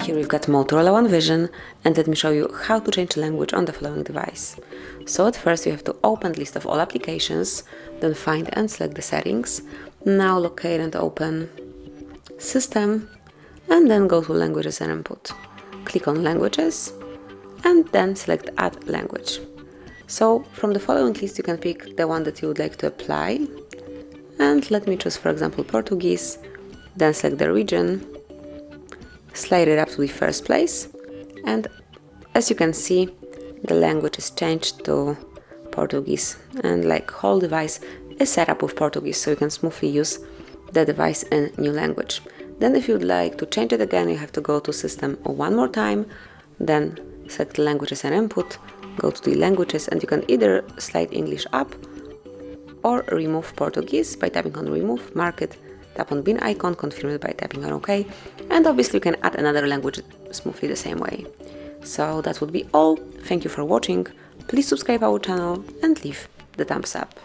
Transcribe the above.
Here we've got Motorola One Vision, and let me show you how to change language on the following device. So at first you have to open the list of all applications, then find and select the settings. Now locate and open System, and then go to Languages and Input. Click on Languages, and then select Add Language. So from the following list you can pick the one that you would like to apply, and let me choose for example Portuguese, then select the region, slide it up to the first place, and as you can see the language is changed to Portuguese, and like whole device is set up with Portuguese, so you can smoothly use the device in new language. Then if you'd like to change it again, you have to go to System one more time, then select Languages and Input, go to the languages, and you can either slide English up or remove Portuguese by tapping on Remove, mark it, tap on bin icon, confirm it by tapping on OK, and obviously you can add another language smoothly the same way. So that would be all. Thank you for watching. Please subscribe our channel and leave the thumbs up.